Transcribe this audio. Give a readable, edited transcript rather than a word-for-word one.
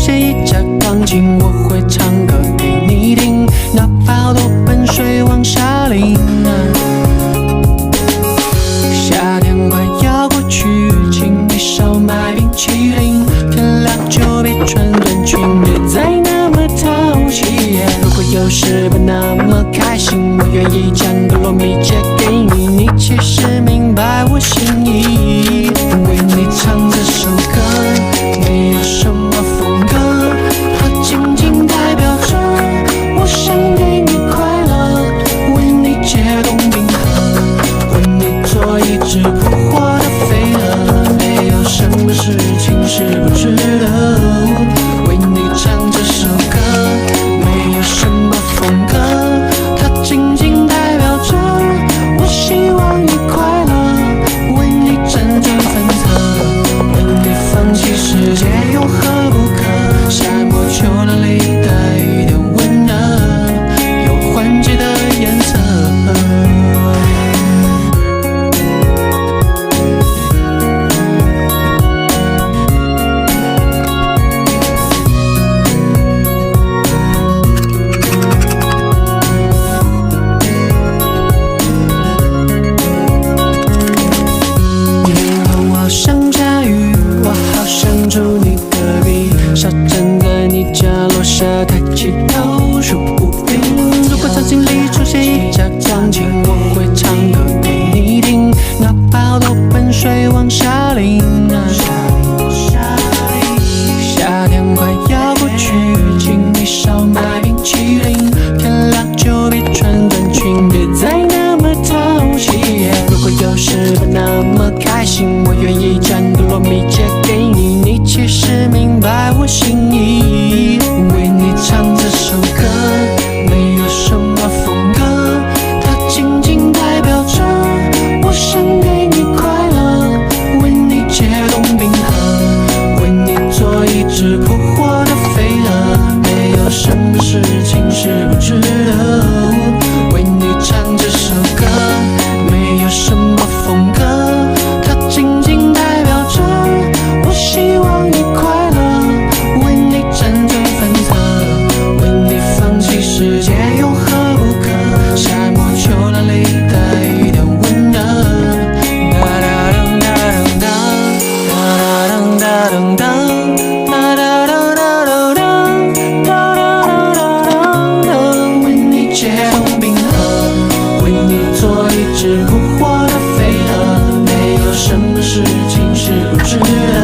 现一架钢琴，我会唱歌给你听，哪怕多奔水往下淋。夏天快要过去，请你少买冰淇淋，天亮就别穿短裙，别再那么淘气。如果有时不那么开心，我愿意将个糯米借给你，你其实明白我心意。为你唱这首歌，没有什么风格，它仅仅代表着我想给你快乐，为你解冻冰河，为你做一只扑火的飞蛾，没有什么事情是不值得。为你唱这首歌，没有什么风格，它仅仅代表着我希望你快乐，为你辗转反侧，为你放弃世界有何不可？夏末秋凉里带一点温热，有缓解的颜色。好想下雨，我好想住你隔壁，沙站在你家楼下，抬起头数不平。如果场景里出现一架钢琴，我会唱歌给你听，哪怕多奔水往下淋。夏天快要过去，请你少买冰淇淋，天亮就别穿短裙，别再那么淘气。如果有时不那么开心，我愿意将个糯米借给你，你其实明白我心意。为你唱这首歌，没有什么风格，它仅仅代表着我想给你快乐，为你解冻冰河，为你做一只扑火的飞蛾，没有什么事情是不值得。为你唱这首歌，没有什么风格，它仅仅代表着我希望你快乐，为你辗转反侧，为你放弃世界有何不可？夏末秋凉里带一点温热。哒哒噔哒噔哒，哒哒噔哒噔哒，哒哒哒哒哒哒，哒哒哒哒哒，为你解冻冰河，为你做一只扑火的飞蛾，没有什么事情是不值得。